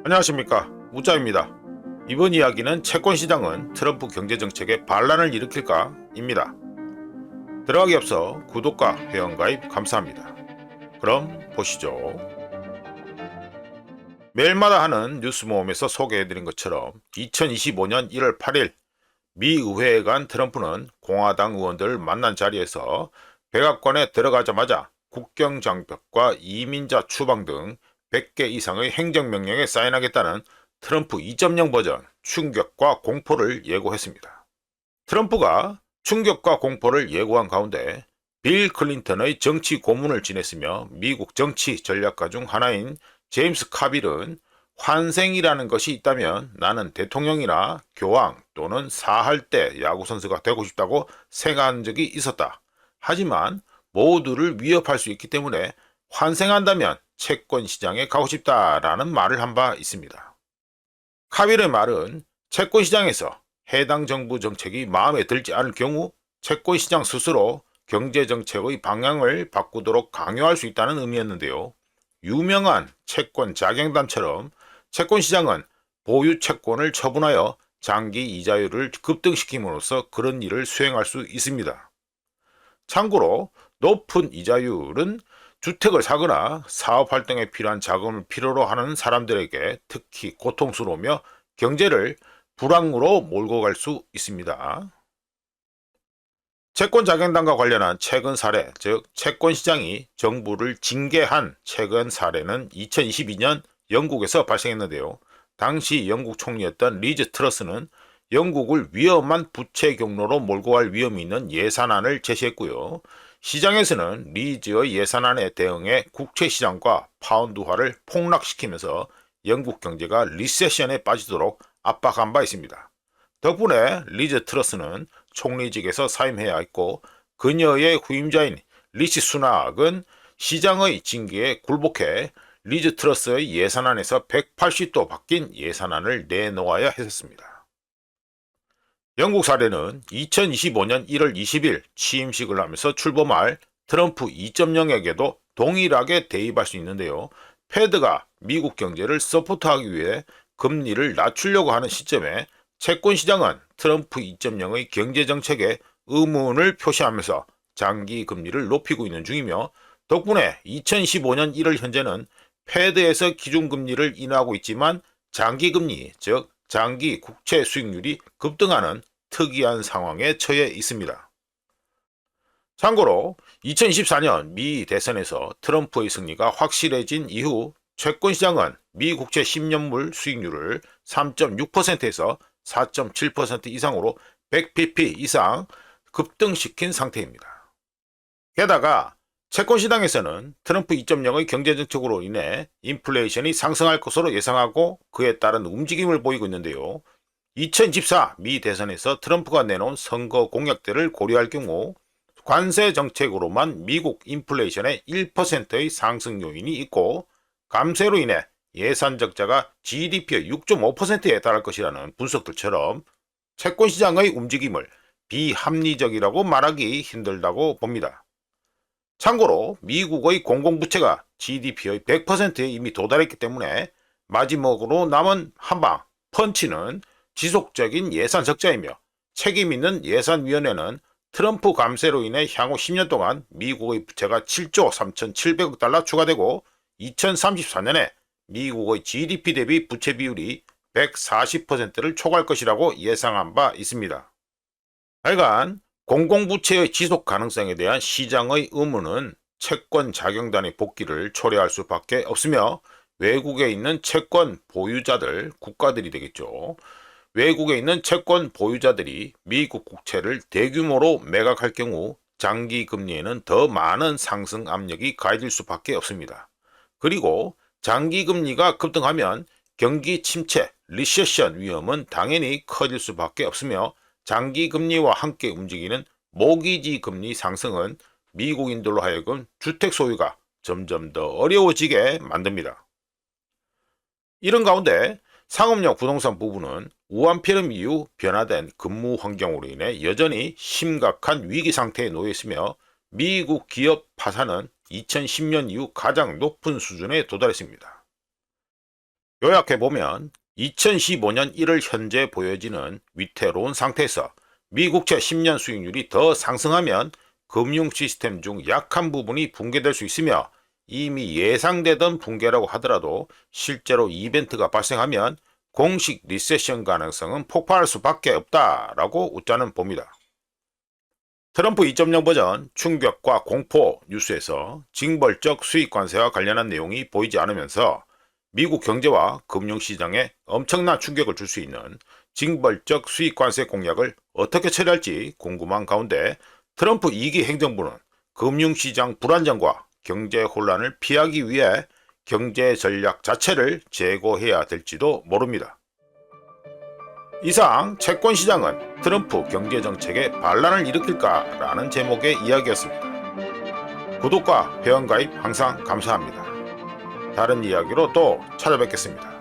안녕하십니까, 우짜입니다. 이번 이야기는 채권시장은 트럼프 경제정책에 반란을 일으킬까?입니다. 들어가기 앞서 구독과 회원가입 감사합니다. 그럼 보시죠. 매일마다 하는 뉴스 모험에서 소개해드린 것처럼 2025년 1월 8일 미 의회에 간 트럼프는 공화당 의원들을 만난 자리에서 백악관에 들어가자마자 국경장벽과 이민자 추방 등 100개 이상의 행정명령에 사인하겠다는 트럼프 2.0 버전 충격과 공포를 예고했습니다. 트럼프가 충격과 공포를 예고한 가운데 빌 클린턴의 정치 고문을 지냈으며 미국 정치 전략가 중 하나인 제임스 카빌은 환생이라는 것이 있다면 나는 대통령이나 교황 또는 사할때 야구선수가 되고 싶다고 생각한 적이 있었다. 하지만 모두를 위협할 수 있기 때문에 환생한다면 채권 시장에 가고 싶다라는 말을 한 바 있습니다. 카빌의 말은 채권 시장에서 해당 정부 정책이 마음에 들지 않을 경우 채권 시장 스스로 경제 정책의 방향을 바꾸도록 강요할 수 있다는 의미였는데요. 유명한 채권 자경단처럼 채권 시장은 보유 채권을 처분하여 장기 이자율을 급등시킴으로써 그런 일을 수행할 수 있습니다. 참고로 높은 이자율은 주택을 사거나 사업 활동에 필요한 자금을 필요로 하는 사람들에게 특히 고통스러우며 경제를 불황으로 몰고 갈 수 있습니다. 채권 자경단과 관련한 최근 사례, 즉 채권 시장이 정부를 징계한 최근 사례는 2022년 영국에서 발생했는데요. 당시 영국 총리였던 리즈 트러스는 영국을 위험한 부채 경로로 몰고 갈 위험이 있는 예산안을 제시했고요. 시장에서는 리즈의 예산안에 대응해 국채 시장과 파운드화를 폭락시키면서 영국 경제가 리세션에 빠지도록 압박한 바 있습니다. 덕분에 리즈 트러스는 총리직에서 사임해야 했고 그녀의 후임자인 리시 수낙은 시장의 징계에 굴복해 리즈 트러스의 예산안에서 180도 바뀐 예산안을 내놓아야 했습니다. 영국 사례는 2025년 1월 20일 취임식을 하면서 출범할 트럼프 2.0에게도 동일하게 대입할 수 있는데요. 패드가 미국 경제를 서포트하기 위해 금리를 낮추려고 하는 시점에 채권시장은 트럼프 2.0의 경제정책에 의문을 표시하면서 장기 금리를 높이고 있는 중이며 덕분에 2015년 1월 현재는 패드에서 기준금리를 인하하고 있지만 장기금리, 즉 장기 국채 수익률이 급등하는 특이한 상황에 처해 있습니다. 참고로 2024년 미 대선에서 트럼프의 승리가 확실해진 이후 채권시장은 미 국채 10년물 수익률을 3.6%에서 4.7% 이상으로 100bp 이상 급등시킨 상태입니다. 게다가 채권시장에서는 트럼프 2.0의 경제정책으로 인해 인플레이션이 상승할 것으로 예상하고 그에 따른 움직임을 보이고 있는데요. 2024 미 대선에서 트럼프가 내놓은 선거 공약들을 고려할 경우 관세 정책으로만 미국 인플레이션의 1%의 상승 요인이 있고 감세로 인해 예산 적자가 GDP의 6.5%에 달할 것이라는 분석들처럼 채권시장의 움직임을 비합리적이라고 말하기 힘들다고 봅니다. 참고로 미국의 공공부채가 GDP의 100%에 이미 도달했기 때문에 마지막으로 남은 한방 펀치는 지속적인 예산 적자이며 책임있는 예산위원회는 트럼프 감세로 인해 향후 10년 동안 미국의 부채가 7조 3,700억 달러 추가되고 2034년에 미국의 GDP 대비 부채 비율이 140%를 초과할 것이라고 예상한 바 있습니다. 하여간 공공부채의 지속 가능성에 대한 시장의 의문은 채권 자경단의 복귀를 초래할 수밖에 없으며 외국에 있는 채권 보유자들, 국가들이 되겠죠. 외국에 있는 채권 보유자들이 미국 국채를 대규모로 매각할 경우 장기 금리에는 더 많은 상승 압력이 가해질 수밖에 없습니다. 그리고 장기 금리가 급등하면 경기 침체, 리세션 위험은 당연히 커질 수밖에 없으며 장기 금리와 함께 움직이는 모기지 금리 상승은 미국인들로 하여금 주택 소유가 점점 더 어려워지게 만듭니다. 이런 가운데 상업용 부동산 부분은 우한폐렴 이후 변화된 근무 환경으로 인해 여전히 심각한 위기 상태에 놓여 있으며 미국 기업 파산은 2010년 이후 가장 높은 수준에 도달했습니다. 요약해보면 2015년 1월 현재 보여지는 위태로운 상태에서 미국채 10년 수익률이 더 상승하면 금융 시스템 중 약한 부분이 붕괴될 수 있으며 이미 예상되던 붕괴라고 하더라도 실제로 이벤트가 발생하면 공식 리세션 가능성은 폭발할 수밖에 없다라고 웃자는 봅니다. 트럼프 2.0 버전 충격과 공포 뉴스에서 징벌적 수익 관세와 관련한 내용이 보이지 않으면서 미국 경제와 금융시장에 엄청난 충격을 줄 수 있는 징벌적 수익 관세 공약을 어떻게 처리할지 궁금한 가운데 트럼프 2기 행정부는 금융시장 불안정과 경제 혼란을 피하기 위해 경제 전략 자체를 재고해야 될지도 모릅니다. 이상 채권시장은 트럼프 경제정책에 반란을 일으킬까라는 제목의 이야기였습니다. 구독과 회원가입 항상 감사합니다. 다른 이야기로 또 찾아뵙겠습니다.